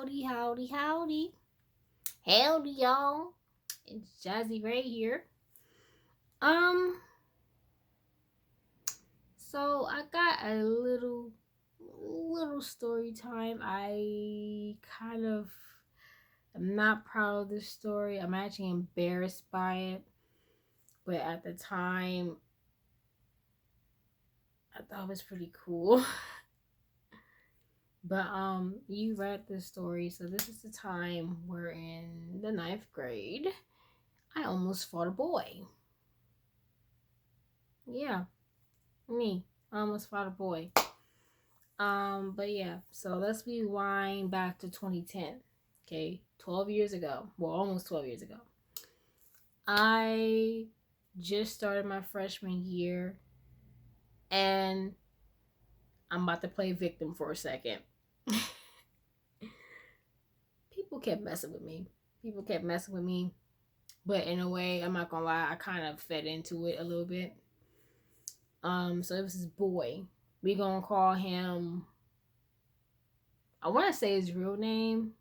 Howdy, howdy, howdy. Howdy, y'all. It's Jazzy Ray here. Um, so I got a little story time. I kind of am not proud of this story. I'm actually embarrassed by it. But at the time, I thought it was pretty cool. But you read the story, so this is the time we're in the 9th grade. I almost fought a boy. Yeah, me. I almost fought a boy. But yeah, so let's rewind back to 2010. Okay, 12 years ago. Well, almost 12 years ago. I just started my freshman year, and I'm about to play victim for a second. People kept messing with me. But in a way, I'm not gonna lie, I kind of fed into it a little bit. So it was this boy. We gonna call him, I want to say his real name.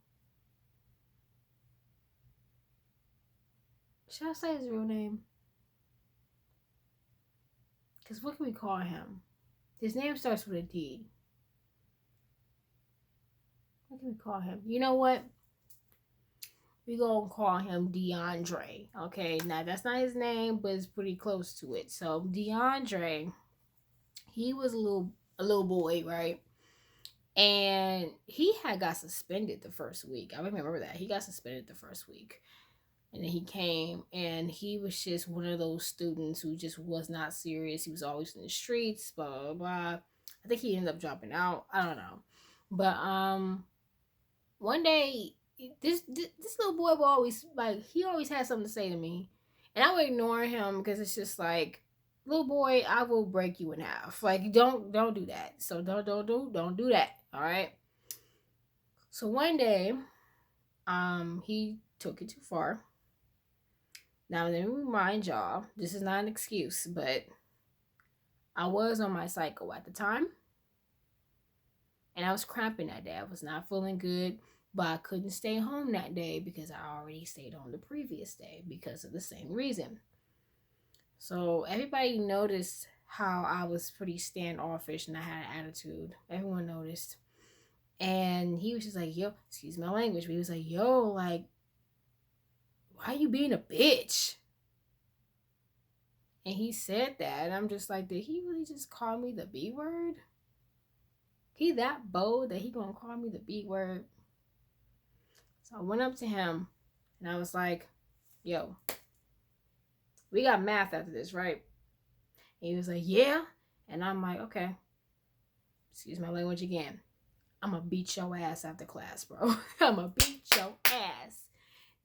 Should I say his real name? Because what can we call him? His name starts with a D. What can we call him? You know what? We gonna call him DeAndre. Okay, now that's not his name, but it's pretty close to it. So DeAndre, he was a little boy, right? And he had got suspended the first week. I remember that. He got suspended the first week. And then he came, and he was just one of those students who just was not serious. He was always in the streets, blah, blah, blah. I think he ended up dropping out. I don't know. But one day, this little boy will always, like, he always had something to say to me. And I would ignore him because it's just like, little boy, I will break you in half. Like, don't do that. So don't do that. All right. So one day, he took it too far. Now let me remind y'all, this is not an excuse, but I was on my cycle at the time, and I was cramping that day. I was not feeling good, but I couldn't stay home that day because I already stayed home the previous day because of the same reason. So everybody noticed how I was pretty standoffish and I had an attitude. Everyone noticed. And he was just like, yo, excuse my language, but he was like, yo, like, why are you being a bitch? And he said that, and I'm just like, did he really just call me the B word? He that bold that he gonna call me the B word? So I went up to him, and I was like, yo, we got math after this, right? And he was like, yeah. And I'm like, okay, excuse my language again. I'm gonna beat your ass after class, bro. I'm gonna beat your ass.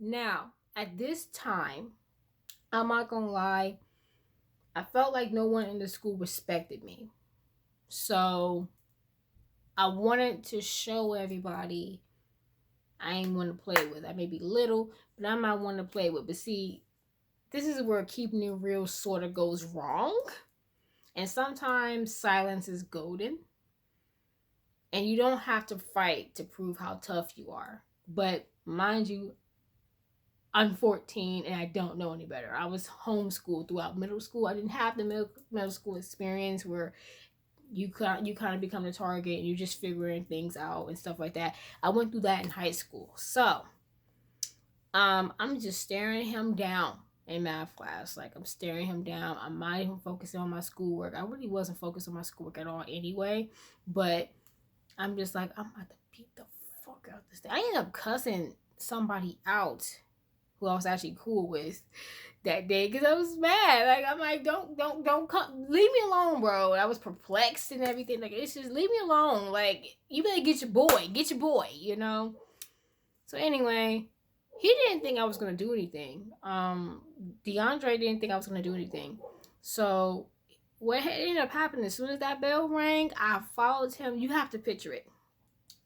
Now, at this time, I'm not gonna lie, I felt like no one in the school respected me. So I wanted to show everybody I ain't one to play with. I may be little, but I'm not one to play with. But see, this is where keeping it real sort of goes wrong. And sometimes silence is golden. And you don't have to fight to prove how tough you are. But mind you, I'm 14 and I don't know any better. I was homeschooled throughout middle school. I didn't have the middle school experience where you kind of become the target and you're just figuring things out and stuff like that. I went through that in high school. So I'm just staring him down in math class. Like, I'm staring him down. I'm not even focusing on my schoolwork. I really wasn't focused on my schoolwork at all anyway. But I'm just like, I'm about to beat the fuck out this thing. I ended up cussing somebody out who I was actually cool with that day because I was mad. Like, I'm like, don't come, leave me alone, bro. I was perplexed and everything. Like, it's just, leave me alone. Like, you better get your boy, you know. So anyway, he didn't think I was gonna do anything. DeAndre didn't think I was gonna do anything. So what ended up happening, as soon as that bell rang, I followed him. You have to picture it.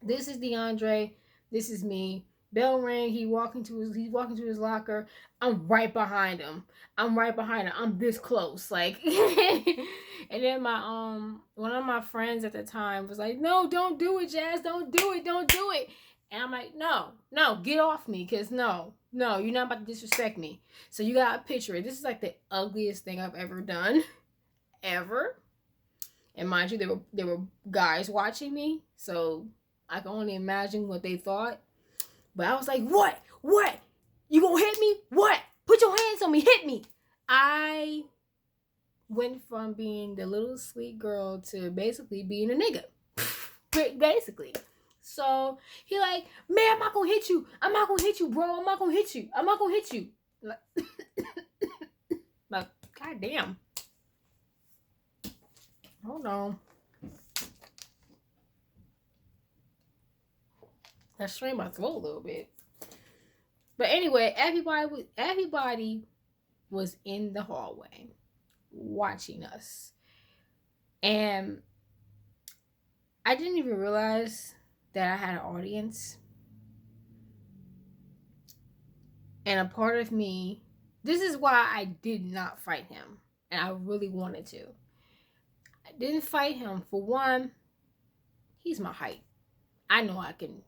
This is DeAndre. This is me. Bell rang. He's walking to his locker. I'm right behind him. I'm this close, like. And then my one of my friends at the time was like, "No, don't do it, Jazz. Don't do it. And I'm like, no, no, get off me, because no, you're not about to disrespect me. So you gotta picture it. This is like the ugliest thing I've ever done, ever. And mind you, there were guys watching me, so I can only imagine what they thought. But I was like, what? What? You gonna hit me? What? Put your hands on me, hit me. I went from being the little sweet girl to basically being a nigga. Basically. So he like, man, I'm not gonna hit you. I'm not gonna hit you, bro. I'm not gonna hit you. I'm not gonna hit you. Like, goddamn. Hold on. That strained my throat a little bit. But anyway, everybody was in the hallway watching us. And I didn't even realize that I had an audience. And a part of me, this is why I did not fight him. And I really wanted to. I didn't fight him. For one, he's my height. I know I can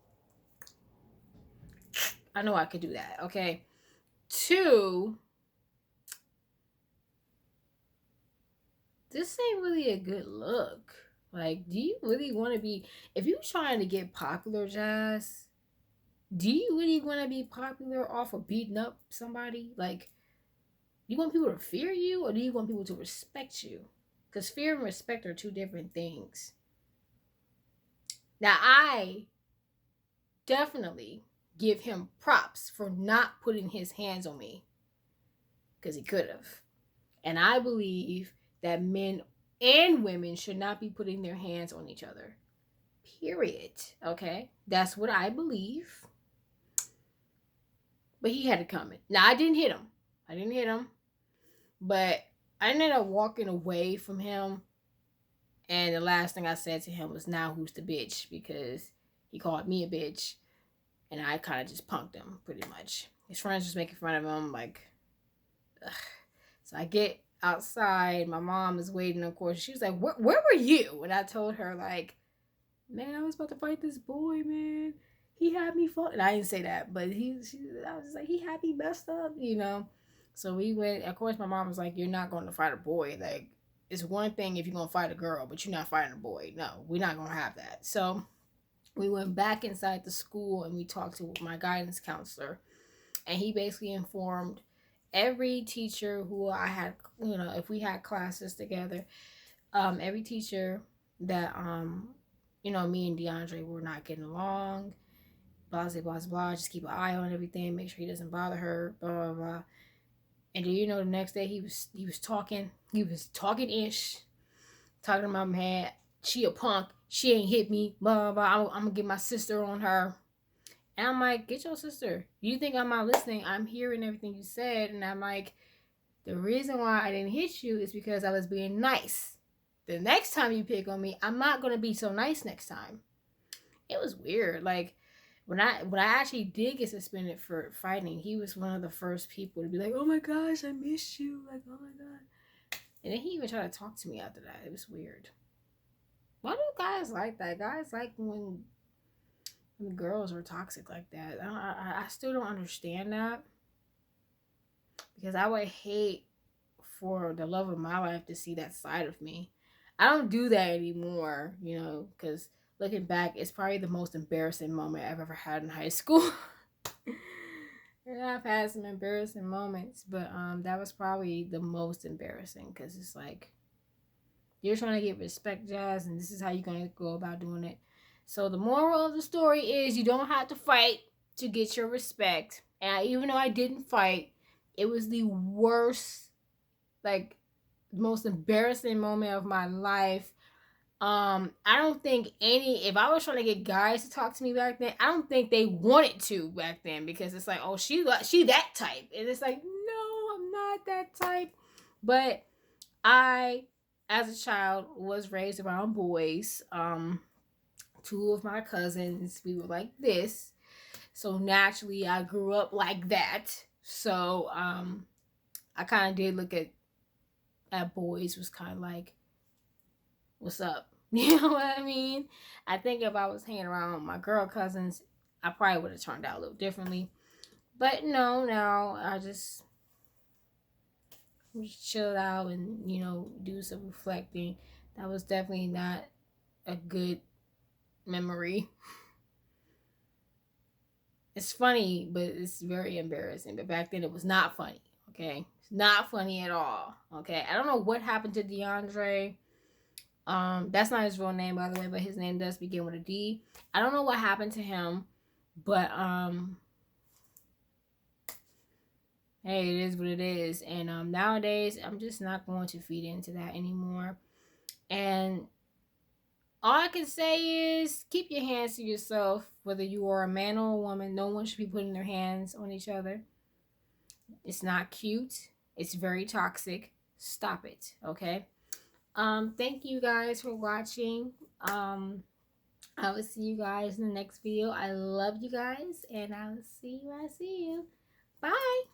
do that, okay? Two, this ain't really a good look. Like, do you really want to be, if you're trying to get popular, Jazz, do you really want to be popular off of beating up somebody? Like, you want people to fear you, or do you want people to respect you? Because fear and respect are two different things. Now, I definitely give him props for not putting his hands on me, because he could have. And I believe that men and women should not be putting their hands on each other. Period. Okay? That's what I believe. But he had it coming. Now, I didn't hit him. But I ended up walking away from him. And the last thing I said to him was, now who's the bitch? Because he called me a bitch. And I kind of just punked him, pretty much. His friends was making fun of him, like, ugh. So I get outside. My mom is waiting, of course. She was like, where were you? And I told her, like, man, I was about to fight this boy, man. He had me fucked. And I didn't say that, but I was just like, he had me messed up, you know. So we went. Of course, my mom was like, you're not going to fight a boy. Like, it's one thing if you're going to fight a girl, but you're not fighting a boy. No, we're not going to have that. So we went back inside the school and we talked to my guidance counselor. And he basically informed every teacher who I had, you know, if we had classes together, every teacher that, you know, me and DeAndre were not getting along, blah, blah, blah, blah, just keep an eye on everything, make sure he doesn't bother her, blah, blah, blah. And do you know, the next day he was talking-ish, talking about, man, she a punk, she ain't hit me, blah, blah, blah, I'm gonna get my sister on her. And I'm like, get your sister. You think I'm not listening? I'm hearing everything you said. And I'm like, the reason why I didn't hit you is because I was being nice. The next time you pick on me, I'm not going to be so nice next time. It was weird. Like, when I actually did get suspended for fighting, he was one of the first people to be like, oh my gosh, I missed you. Like, oh my God. And then he even tried to talk to me after that. It was weird. Why do guys like that? Guys like when girls are toxic like that. I still don't understand that, because I would hate for the love of my life to see that side of me. I don't do that anymore, you know, because looking back, it's probably the most embarrassing moment I've ever had in high school. And I've had some embarrassing moments, but that was probably the most embarrassing, because it's like, you're trying to get respect, Jazz, and this is how you're going to go about doing it. So the moral of the story is, you don't have to fight to get your respect. And even though I didn't fight, it was the worst, like, most embarrassing moment of my life. I don't think if I was trying to get guys to talk to me back then, I don't think they wanted to back then, because it's like, oh, she that type. And it's like, no, I'm not that type. But I, as a child, was raised around boys. Two of my cousins, we were like this, so naturally I grew up like that. So I kind of did look at boys was kind of like, what's up? You know what I mean? I think if I was hanging around my girl cousins, I probably would have turned out a little differently. But no, now I just chill out and, you know, do some reflecting. That was definitely not a good memory. It's funny, but it's very embarrassing. But back then it was not funny. Okay. It's not funny at all. Okay. I don't know what happened to DeAndre. That's not his real name, by the way, but his name does begin with a D. I don't know what happened to him, but hey, it is what it is. And nowadays I'm just not going to feed into that anymore. And all I can say is keep your hands to yourself, whether you are a man or a woman. No one should be putting their hands on each other. It's not cute. It's very toxic. Stop it, okay? Thank you guys for watching. I will see you guys in the next video. I love you guys, and I will see you when I see you. Bye.